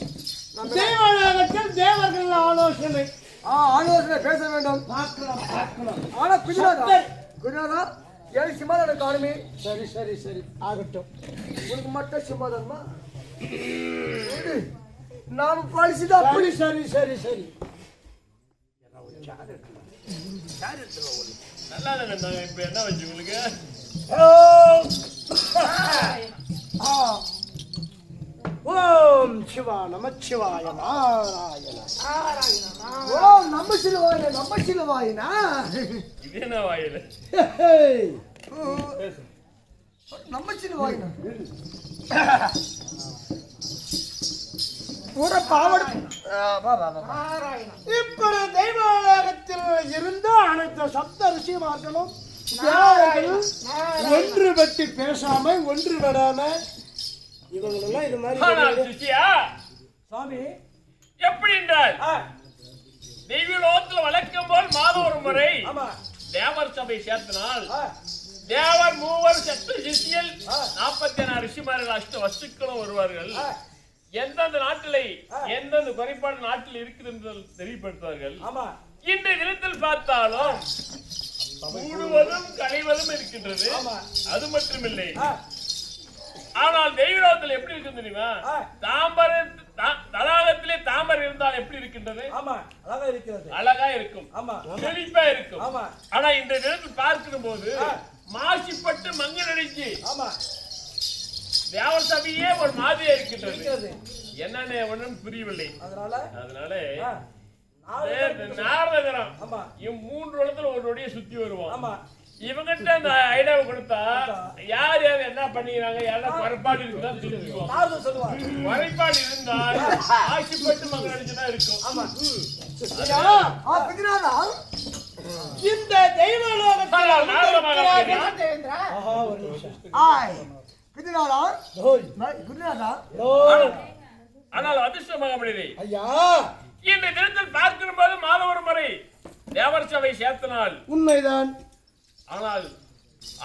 [SPEAKER 3] தேவர்கள் ஆலோசனை
[SPEAKER 1] ஆலோசனை பேச வேண்டும் ஆனா குஜராதா குஜராதா ஏழு சிம்மாசனம் காணுமே
[SPEAKER 3] சரி சரி சரி ஆகட்டும்
[SPEAKER 1] உனக்கு மட்டும் சிம்மாசனமா நாம பழிச்சுதான்
[SPEAKER 3] அப்படி சரி சரி சரி
[SPEAKER 4] நல்லா தானே இருந்தாங்க. இப்ப என்ன வச்சு உங்களுக்கு?
[SPEAKER 3] ஓம் சிவா நமச்சிவாய நாராயண
[SPEAKER 1] ஓம் நம்ம சிலுவாயினா
[SPEAKER 4] இது என்ன வாயில?
[SPEAKER 1] நம்ம சிலுவாயினா ஒரு பாவட
[SPEAKER 3] இப்படி தெய்வாலயத்தில் இருந்து அனைத்து சப்த ரிஷிமார்களும் ஒன்று பற்றி பேசாம ஒன்று விடாம இவங்களெல்லாம் இது மாதிரி
[SPEAKER 4] சிஷ்யா
[SPEAKER 1] சாமி
[SPEAKER 4] எப்படி என்றால் தெய்வலோகத்தில் வழக்கம் போல் மாதம் ஒரு முறை தேவர் சபை சேர்த்தனால் தேவர் மூவர் சத்து சிஷியல் 46 ரிஷிமார்கள் அஷ்ட வஸ்துக்களும் வருவார்கள். எந்தெந்த நாட்டிலே எந்தெந்த குறைபாடு நாட்டில் இருக்குது என்று தெரியப்படுத்துவார்கள். இன்றைய தினத்தில் பார்த்தாலும் கூடுவதும் களைவதும் இருக்கின்றது. அது மட்டுமில்லை, ஆனால் தெய்வலோகத்தில் எப்படி இருக்கு தெரியுமா? தடாகத்திலே தாமரை இருந்தால் எப்படி இருக்கின்றது? அழகா இருக்கும், செழிப்பா இருக்கும். ஆனா இந்த தினத்தில் பார்க்கிற போது மாசிப்பட்டு மங்கல் அடிச்சு தேவர் சபையே ஒரு மாதிரியா இருக்கின்றது. என்னன்னு ஒன்றும் புரியவில்லை. அதனால நாரதகரம் 3 இடத்துல ஒரு நொடியை சுத்தி வருவோம். இவங்கிட்ட அந்த ஐடியாவை கொடுத்தா யார் யார் என்ன பண்ணிக்கிறாங்க, யாரும் குறைபாடு இருக்குதான் தெரிஞ்சுக்குவோம். குறைபாடு இருந்தால் ஆட்சிப்பட்டு மங்கல் அடிச்சுதான் இருக்கும்.
[SPEAKER 3] இந்த தெய்வலோகத்தில்
[SPEAKER 4] ஆனால் அதிர்ஷ்டமாக முடியலை.
[SPEAKER 3] ஐயா,
[SPEAKER 4] இந்த தினத்தில் பார்க்கிற போது மாதம் ஒரு முறை தேவர் சபை சேர்த்தனால்
[SPEAKER 3] உண்மைதான்.
[SPEAKER 4] ஆனால்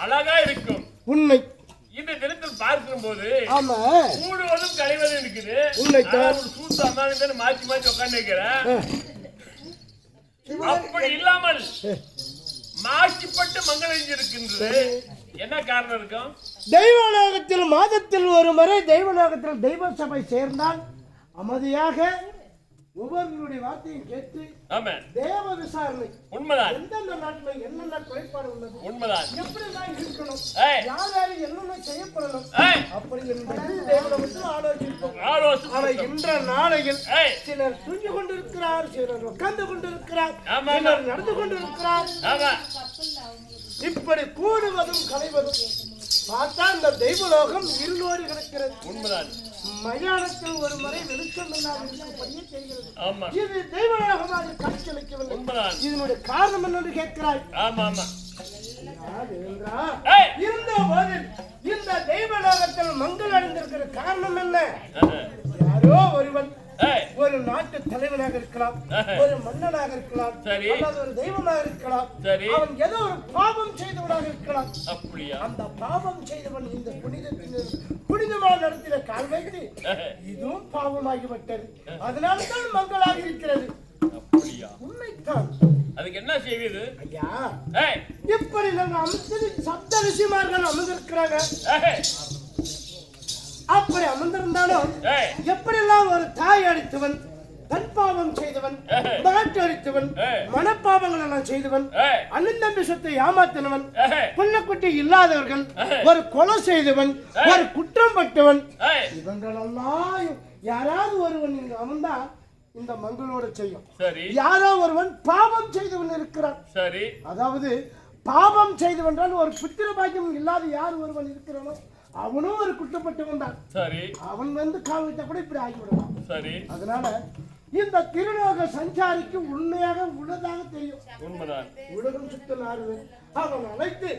[SPEAKER 4] அழகா இருக்கும்.
[SPEAKER 3] உண்மை.
[SPEAKER 4] இந்த தினத்தில் பார்க்கிற போது
[SPEAKER 3] ஆமா
[SPEAKER 4] கூடுவதும் களைவதும் இருக்குது.
[SPEAKER 3] உண்மைதான்.
[SPEAKER 4] சூத்து அம்மா மாற்றி மாற்றி உட்காந்து இருக்கிறேன். அப்படி இல்லாமல் மாசிப்பட்டு மங்களம் இருக்கின்றது. என்ன காரணம் இருக்கும்?
[SPEAKER 3] தெய்வலோகத்தில் மாதத்தில் ஒரு முறை தெய்வலோகத்தில் தெய்வ சபை சேர்ந்தால் அமைதியாக ஒவ்வொருவருடைய வார்த்தையும் கேட்டு தேவ விசாரணை
[SPEAKER 4] உண்மைதான்.
[SPEAKER 3] எந்தெந்த நாட்டில் என்னென்ன குறைபாடு உள்ளது,
[SPEAKER 4] உண்மைதான்,
[SPEAKER 3] எப்படிதான் இருக்கணும், யார் யாரு என்னென்ன செய்யப்படணும், அப்படி ஆலோசிப்போம். இன்ற நாளையில் சிலர் தூங்கி கொண்டிருக்கிறார், சிலர் உட்கார்ந்து கொண்டிருக்கிறார், சிலர் நடந்து கொண்டிருக்கிறார். இப்படி கூடுவதும் களைவதும் பார்த்தா இந்த தெய்வலோகம் இருளோடு கிடக்கிறது.
[SPEAKER 4] உண்மைதான்.
[SPEAKER 3] மயானத்தில் ஒரு முறை வெளிச்சம் இல்லாதபடியே தெரிகிறது. இது தெய்வலோகமாக காட்சியளிக்கவில்லை. இதனுடைய காரணம் என்னன்னு கேட்கிறாய். இருந்த போதில் இந்த தெய்வலோகத்தில் மங்கள் அடைந்திருக்கிற காரணம் என்ன? யாரோ ஒருவன் ஒரு நாட்டு தலைவனாக இருக்கலாம், ஒரு மன்னனாக இருக்கலாம், அல்லது ஒரு தெய்வமாக இருக்கலாம். அவன் ஏதோ ஒரு பாவம் செய்தவனாக இருக்கலாம். அந்த பாவம் செய்தவன் இந்த புனிதமான இடத்தில கால் வைத்து இதுவும் பாவமாகிவிட்டது, அதனால்தான் மங்களாக இருக்கிறது. உண்மைத்தான்.
[SPEAKER 4] அதுக்கு என்ன செய்வது
[SPEAKER 3] ஐயா? இப்படி நாங்கள் அமர்ந்து சப்த ரிஷிமார்கள் அமர்ந்திருக்கிறாங்க. அப்படி அமர்ந்திருந்தாலும் எப்படியெல்லாம் ஒரு தாய் அடித்தவன், தன் பாவம் செய்தவன், மாட்டு அடித்தவன், மனப்பாவங்கள் எல்லாம் செய்தவன், அண்ணன் தம்பி சொத்தை ஏமாத்தினவன், புள்ளக்குட்டி இல்லாதவர்கள், ஒரு கொலை செய்தவன், ஒரு குற்றம் பட்டவன், இவங்களெல்லாம் யாராவது ஒருவன் இங்கு அமர்ந்தா இந்த மங்களோட செய்யும். யாரோ ஒருவன் பாவம் செய்தவன் இருக்கிறான். அதாவது பாவம் செய்தவன் ஒரு புத்திர பாக்கியம் இல்லாத யார் ஒருவன் இருக்கிறானோ அவனும் ஒரு குற்றப்பட்டவன் தான். அவன் வந்து கால் வைத்தா கூட இப்படி ஆகிவிடலாம். அதனால இந்த திருலோக சஞ்சாரிக்கு உண்மையாக உள்ளதாக தெரியும். உலகம் சுத்தனாரு அவன் அழைத்து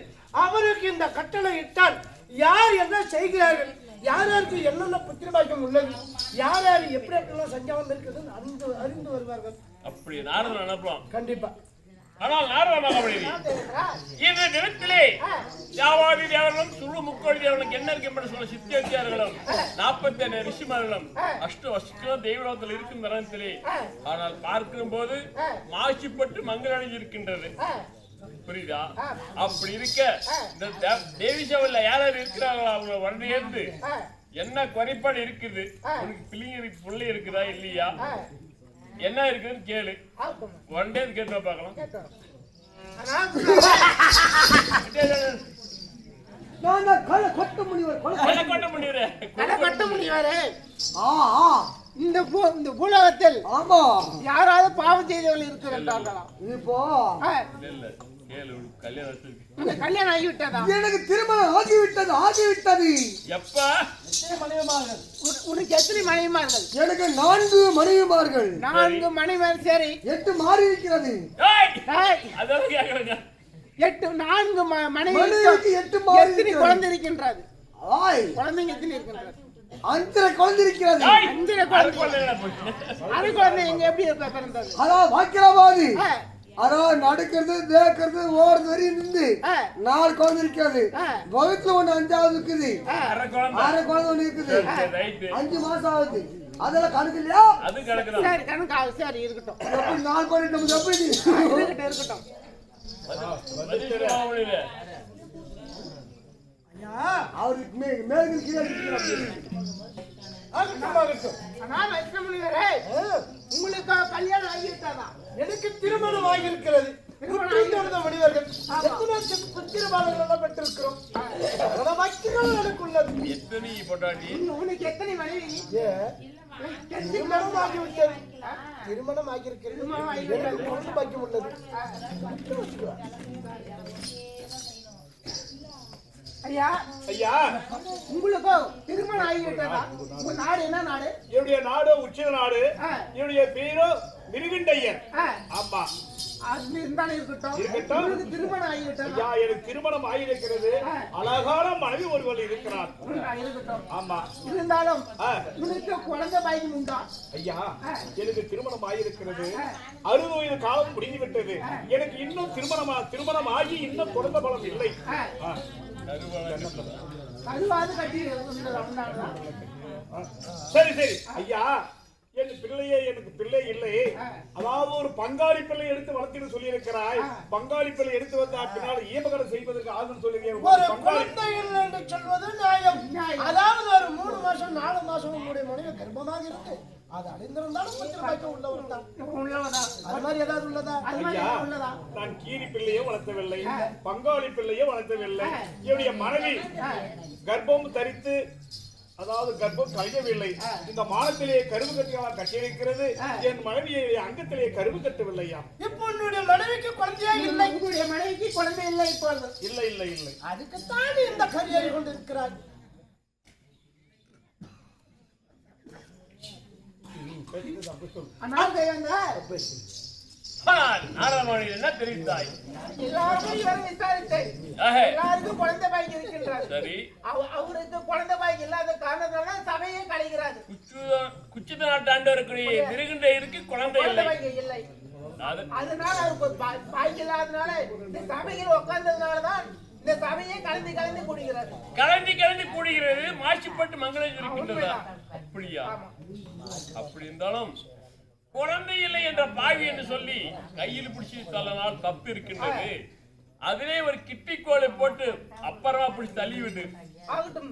[SPEAKER 3] அவருக்கு இந்த கட்டளை இட்டால் யார் என்ன செய்கிறார்கள், யார் யாருக்கு என்னென்ன புத்திரபாக்கியம் உள்ளது, யார் யார் எப்படி எப்படிலாம் சஞ்சாரம் இருக்கிறது அறிந்து வருவார்கள்.
[SPEAKER 4] அப்படி நாரதன் அனுப்பலாம்
[SPEAKER 3] கண்டிப்பா.
[SPEAKER 4] ஆனால் நாரதமாக இந்த தினத்திலே யாவாதி தேவர்களும் சுழு முக்கோடி தேவர்களும் என்ன இருக்கு சொல்ல சித்தியார்களும் 47 ரிஷிமார்களும் அஷ்ட வஸ்துக்களும் தெய்வலோகத்தில் இருக்கும் நேரத்திலே ஆனால் பார்க்கும் போது மாசிப்பட்டு மங்கள் அடைஞ்சு இருக்கின்றது. புரியுதா? அப்படி இருக்க இந்த தேவி சபையில யார் யார் இருக்கிறாங்களோ அவங்க வண்டியேந்து என்ன குறைபாடு இருக்குது, உனக்கு பிள்ளைங்க இருக்குதா இல்லையா, என்ன இருக்குன்னு கேளு. ஒன் டே கேட்டு பார்க்கலாம்.
[SPEAKER 1] கொட்ட
[SPEAKER 3] முடியவரே இந்த பூலகத்தில்
[SPEAKER 1] ஆமா
[SPEAKER 3] யாராவது பாவம் செய்தவர்கள் இருக்கிறார்களா?
[SPEAKER 1] இப்போ
[SPEAKER 3] கல்யாணம் ஆகிவிட்டதா?
[SPEAKER 1] எனக்கு திருமணம் ஆகிவிட்டது.
[SPEAKER 4] எப்பா?
[SPEAKER 3] உனக்கு எத்தனை மனைவிமார்கள்?
[SPEAKER 1] எனக்கு 4 மனைவிமார்கள்.
[SPEAKER 3] 4 மனைவிமார்கள். சரி,
[SPEAKER 1] 8 மாறி இருக்கிறது.
[SPEAKER 3] 4
[SPEAKER 1] மனைவிக்கு 8 மாறி.
[SPEAKER 3] எத்தனை குழந்தை இருக்கின்றது? குழந்தைங்க எத்தனை இருக்கின்றது?
[SPEAKER 1] 5 குழந்தை இருக்கிறது.
[SPEAKER 3] 5 குழந்தை எங்க எப்படி பிறந்தது?
[SPEAKER 1] அதான் வாக்கியவாதி. அதான் நடக்கிறது தேக்கிறது ஓடுறது வரையும் நின்று 4 குழந்தை இருக்காது. வகுத்துல 1 5வது இருக்குது. 6 குழந்தை 1 இருக்குது. 5 மாசம் ஆகுது. அதெல்லாம் கணக்கு இல்லையா?
[SPEAKER 4] அது கணக்கு.
[SPEAKER 3] சரி, கணக்கு ஆகுது. சரி, இருக்கட்டும்.
[SPEAKER 1] எப்படி 4 குழந்தை நமக்கு எப்படி
[SPEAKER 3] இருக்கட்டும்.
[SPEAKER 1] அவருக்கு மேலும் கீழே
[SPEAKER 3] உங்களுக்கு கல்யாணம் ஆகிவிட்டதா?
[SPEAKER 2] எனக்கு திருமணம் ஆகியிருக்கிறது. மனிதர்கள் பெற்றிருக்கிறோம்.
[SPEAKER 4] எத்தனை பொண்டாட்டி?
[SPEAKER 3] உனக்கு எத்தனை மனைவி?
[SPEAKER 2] திருமணம் ஆகிவிட்டது. திருமணம் ஆகியிருக்கிறது. பாக்கியம் உள்ளது.
[SPEAKER 3] ஐயா,
[SPEAKER 2] ஐயா,
[SPEAKER 3] உங்களுக்கு திருமணம் ஆகிவிட்டதா? உங்க நாடு என்ன நாடு?
[SPEAKER 2] என்னுடைய நாடு உச்சித நாடு. என்னுடைய பேரோ மிருகண்டையன். ஆமா,
[SPEAKER 3] அது இருந்தாலும் இருக்கட்டும். உங்களுக்கு திருமணம் ஆகிவிட்டதா?
[SPEAKER 2] ஐயா, எனக்கு திருமணம் ஆகியிருக்கிறது. அழகான மனைவி ஒருவர் இருக்கிறார்.
[SPEAKER 3] இருக்கட்டும்.
[SPEAKER 2] ஆமா,
[SPEAKER 3] இருந்தாலும் உங்களுக்கு குழந்தை பாக்கியம் உண்டா?
[SPEAKER 2] ஐயா, எனக்கு திருமணம் ஆகியிருக்கிறது. 60 வயது காலம் முடிந்து விட்டது. எனக்கு இன்னும் திருமணம் ஆகி இன்னும் குழந்தை பலம் இல்லை.
[SPEAKER 3] கருவாது கட்டி.
[SPEAKER 2] சரி சரி ஐயா, எனக்கு பிள்ளை இல்லை. அதாவது ஒரு பங்காளி பிள்ளை எடுத்து வளர்த்து சொல்லி இருக்கிறாய். பங்காளி பிள்ளை எடுத்து வந்த பின்னால் ஈமகரம் செய்வதற்கு ஆகும் சொல்லுங்க.
[SPEAKER 3] சொல்வது நியாயம். அதாவது ஒரு 3 மாசம் 4 மாசம் உங்களுடைய மனைவி கர்ப்பமாக இருக்கு. அது அடைந்திருந்தாலும்
[SPEAKER 2] நான் கீரி பிள்ளையே வளர்த்தவில்லை, பங்காளி பிள்ளையே வளர்த்தவில்லை. என்னுடைய மனைவி கர்ப்பம் தரித்து, அதாவது கர்ப்பம் கழியவில்லை. இந்த மானத்திலே கருவு கட்டியிருக்கிறது. என் மனைவியை அங்கத்திலே கருவு கட்டவில்லையா?
[SPEAKER 3] இப்போ உன்னுடைய மனைவிக்கு குழந்தையா இல்லை? உங்களுடைய மனைவிக்கு குழந்தை இல்லை இப்பொழுது?
[SPEAKER 2] இல்லை இல்லை இல்லை.
[SPEAKER 3] அதுக்குத்தான் இந்த கரியை கொண்டிருக்கிறார்.
[SPEAKER 4] என்ன தெரிவித்தாய்?
[SPEAKER 3] எல்லாருக்கும் குழந்தை பாய்க்கு இருக்கின்றார்.
[SPEAKER 4] சரி,
[SPEAKER 3] அவருக்கு குழந்தை பாய்க்கு இல்லாத காரணத்தால சபையே கலைகிறார்.
[SPEAKER 4] குச்சித நாட்டாண்டவருக்கு மிருகண்டையருக்கு குழந்தை இல்லை.
[SPEAKER 3] அதனால அவருக்கு பாய்க்கு இல்லாதனால இந்த சபையில் உட்கார்ந்ததுனாலதான் இந்த சபையே கலந்து கூடுகிறது.
[SPEAKER 4] கலந்து கூடுகிறது. மாசிப்பட்டு மங்களம் இருக்கின்றதா? அப்படியா? அப்படி இருந்தாலும் குழந்தை இல்லை என்ற பாவி என்று சொல்லி கையில் பிடிச்சி தள்ளனால் தப்பு இருக்கின்றது. அதிலே ஒரு கிட்டிக்கோளை போட்டு அப்புறமா பிடிச்சி தள்ளிவிடு. ஆகட்டும்.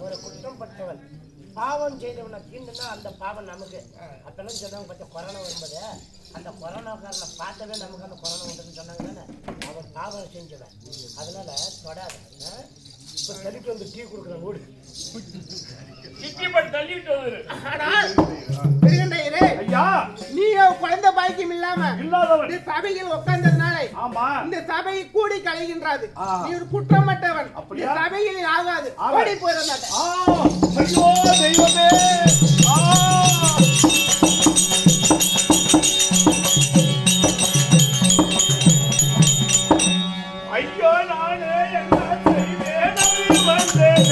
[SPEAKER 3] ஒரு குற்றம் பட்டவன் பாவம் செய்தவனை தீண்டுனா அந்த பாவம் நமக்கு. அப்பெல்லாம் சொன்னாங்க பச்சை கொரோனா வரும்போது அந்த கொரோனாக்காரனை பார்த்தவே நமக்கு அந்த கொரோனா உண்டுன்னு சொன்னாங்க தானே. அவன் பாவம் செஞ்சவன், அதனால தொடாத. இப்ப தள்ளிட்டு வந்து டீ கொடுக்குறேன் ஓடு. நீ குழந்தை பாக்கியம் இல்லாம சபையில் உட்கார்ந்ததுனால இந்த சபை கூடி கலைகின்றது. நீ ஒரு குற்றமற்றவன். சபையில் ஆகாது. ஓடி போயிட
[SPEAKER 2] ஐயோ, நானே என்ன செய்வேன்? வந்தேன்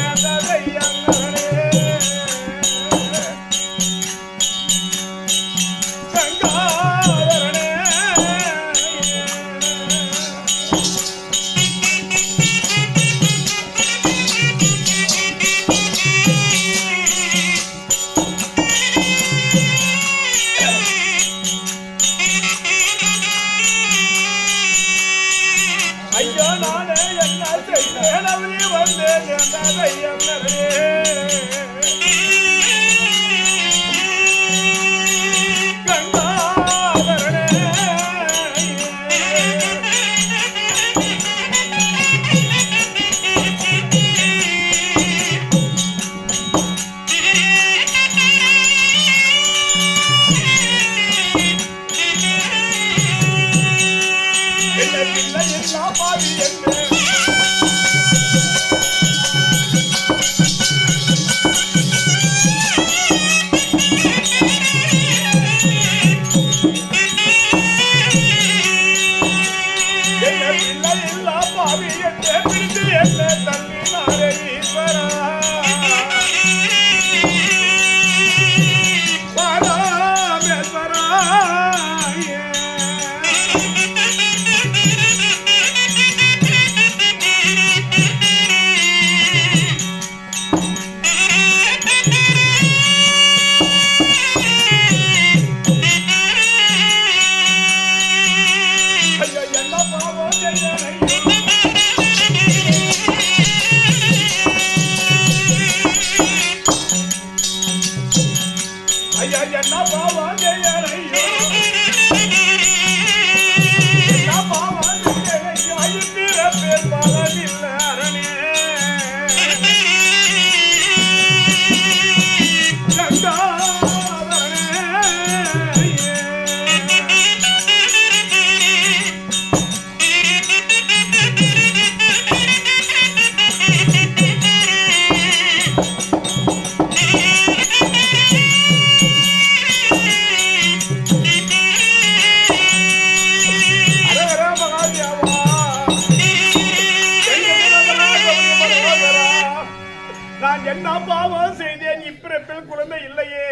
[SPEAKER 4] நான் என்ன பாவம் செய்தேன் இப்பிறப்பில் குழந்தை இல்லையே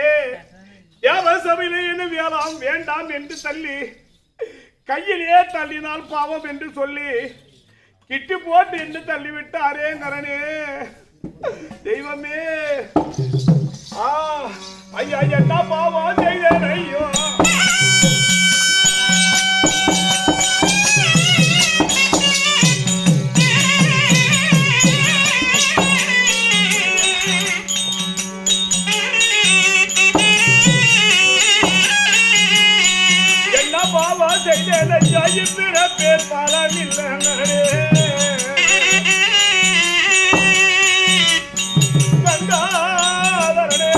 [SPEAKER 4] தேவசபையிலே என்ன வேளாம் வேண்டாம் என்று தள்ளி கையிலே தள்ளினால் பாவம் என்று சொல்லி கிட்டி போட்டு என்று தள்ளிவிட்டாரே கரணே தெய்வமே ஐயா என்ன பாவம் செய்தேன் ஐயோ பேர் பாலமில்லை கங்காதரனே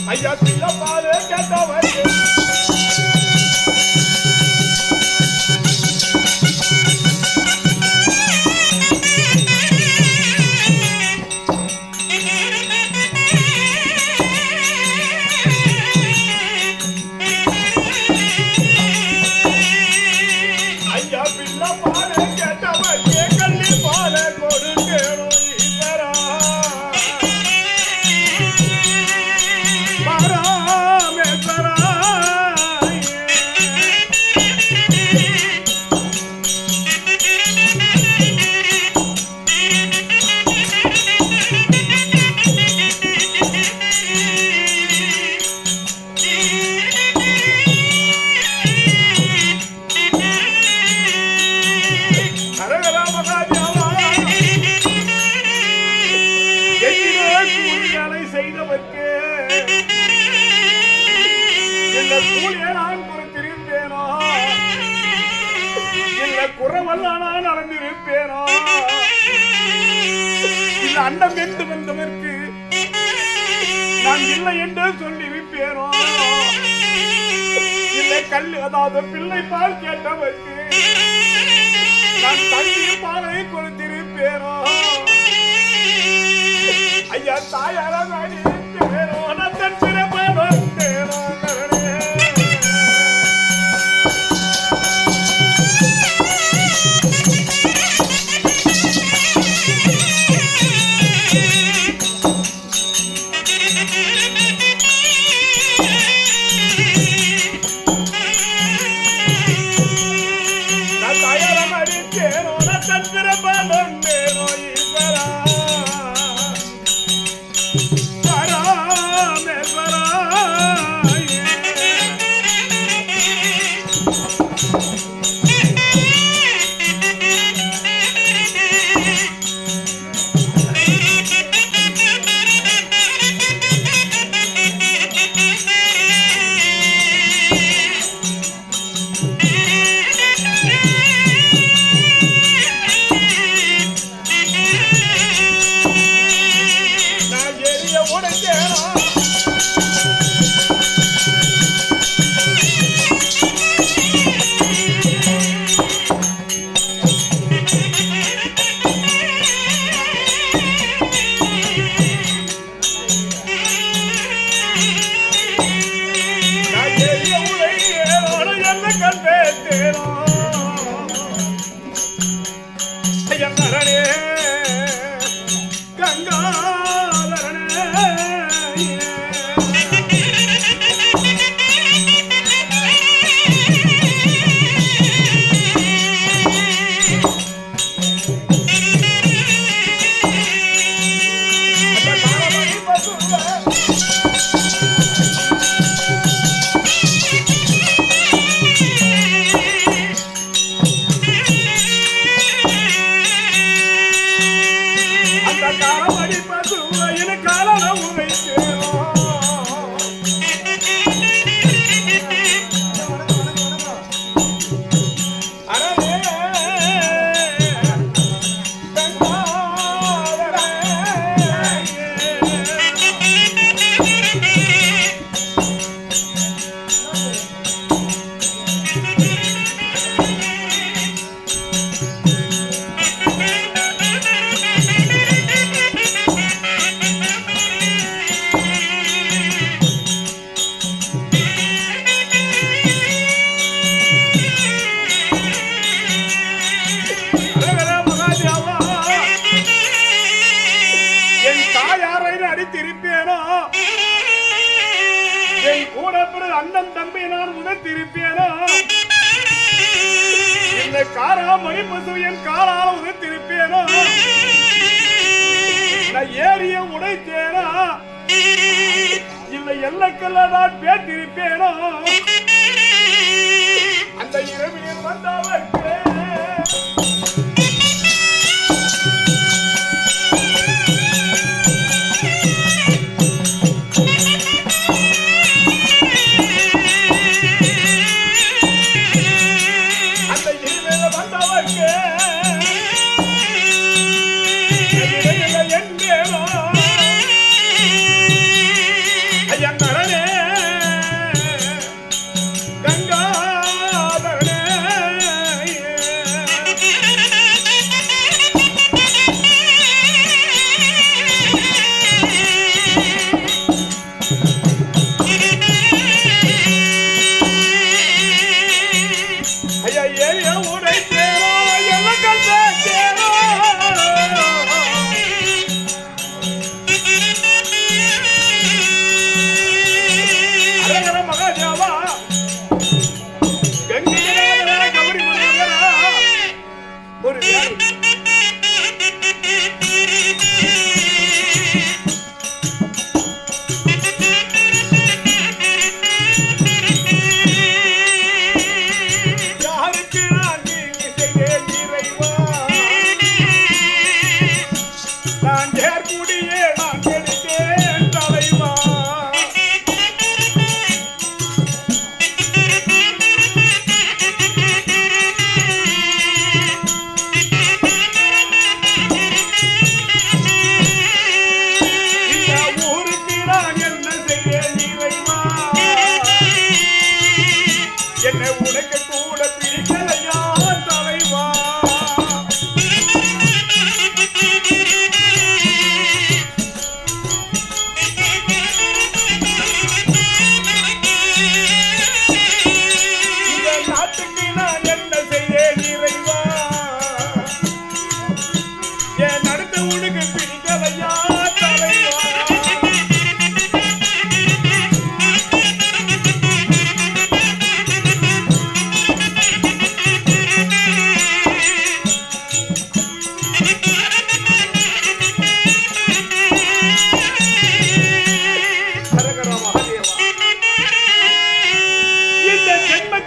[SPEAKER 4] ஐயா பிள்ளை பாரு கேட்டவர்கள் நல்லவனா நடந்திருப்பேனோ இல்ல அண்டம் என்று வந்தவர்க்கு நான் இல்லை என்று சொல்லியிருப்பேனோ இல்லை கல் அதாவது பிள்ளை பால் கேட்டவர்க்கு நான் தண்ணீர் பாலை கொடுத்திருப்பேனோ ஐயா தாயாராக இருப்பேனோ நான் தன் பிறப்பை வந்தேனோ அண்ணன் தம்பி நான் உதத்திருப்பேனோ இந்த காராமணி பசு என் காலால் உதத்திருப்பேனோ நான் ஏரிய உடைத்தேனா இல்லை எல்லைக்கல்ல நான் பேத்திருப்பேனோ அந்த இரவில் வந்தவர்க்கு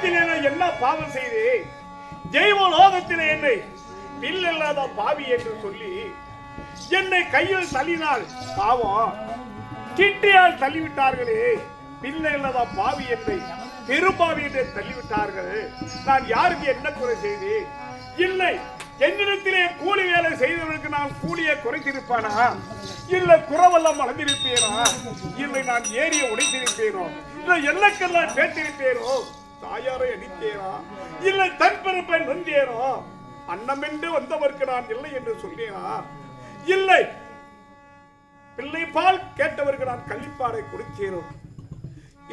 [SPEAKER 4] என்னிடத்திலே நான் என்ன பாவம் செய்தேன்? ஜெய்வலோகத்திலே என்னை பில் இல்லாத பாவி என்று சொல்லி என்னை கையில் தள்ளினால் பாவம், கிட்டியால் தள்ளிவிட்டார்களே. பிள்ளை இல்லாத பாவி என்னை பெரும்பாவி என்று தள்ளிவிட்டார்கள். நான் யாருக்கு என்ன குறை செய்தேன்? இல்லை, என்னிடத்திலே கூலி வேலை செய்தவர்களுக்கு நான் கூலியை குறைத்திருப்பானா? இல்லை குறவெல்லாம் வளர்ந்திருப்பேனா? இல்லை நான் ஏரிய உடைத்திருப்பேனோ? இல்லை எல்லக்கெல்லாம் பேசிருப்பேனோ? தாயாரை அடித்தேனா? இல்லை தன் பிறப்பை நொந்தேனோ? அன்னமென்று வந்தவருக்கு நான் இல்லை என்று சொன்னேனா? இல்லை, பிள்ளை பால் கேட்டவருக்கு நான் கள்ளிப்பாடை கொடுத்தேனோ?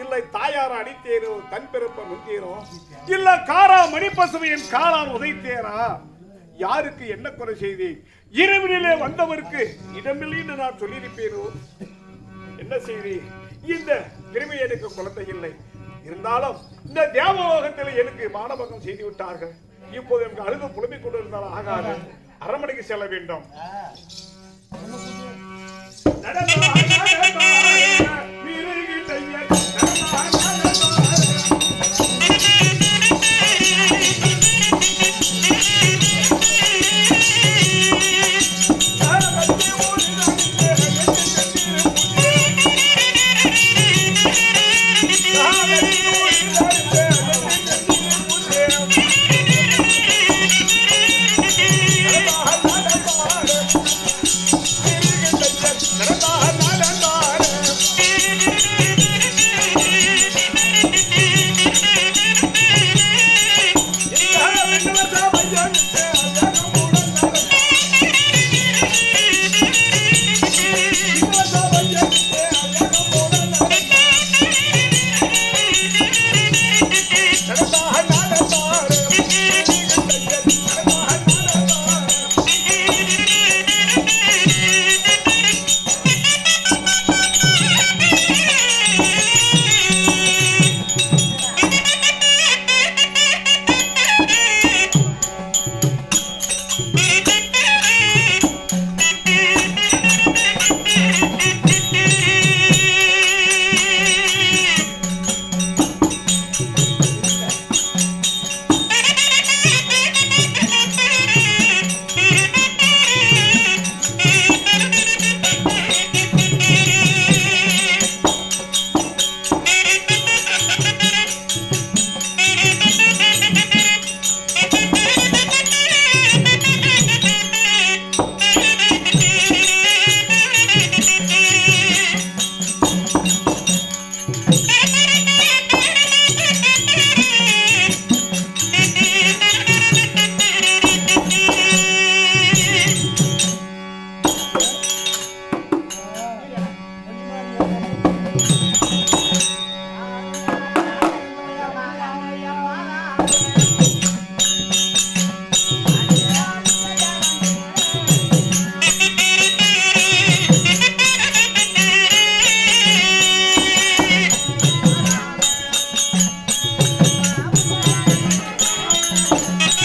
[SPEAKER 4] இல்லை தாயார அடித்தேனோ? தன் பிறப்பை நொந்தேனோ? இல்ல காரா மணிப்பசுவையின் காலால் உதைத்தேனா? யாருக்கு என்ன குறை செய்தேன்? இரவிலே வந்தவருக்கு இடமில்லை என்று நான் சொல்லியிருப்பேனோ? என்ன செய்தேன்? இந்த கிருமி எனக்கு குழந்தை இல்லை, இருந்தாலும் இந்த தேவலோகத்தில் எனக்கு மானபகம் செய்து விட்டார்கள். இப்போது எனக்கு அழுது புலம்பிக் கொண்டிருந்தாலும் ஆகாது, அரண்மனைக்கு செல்ல வேண்டும்.
[SPEAKER 1] ஆ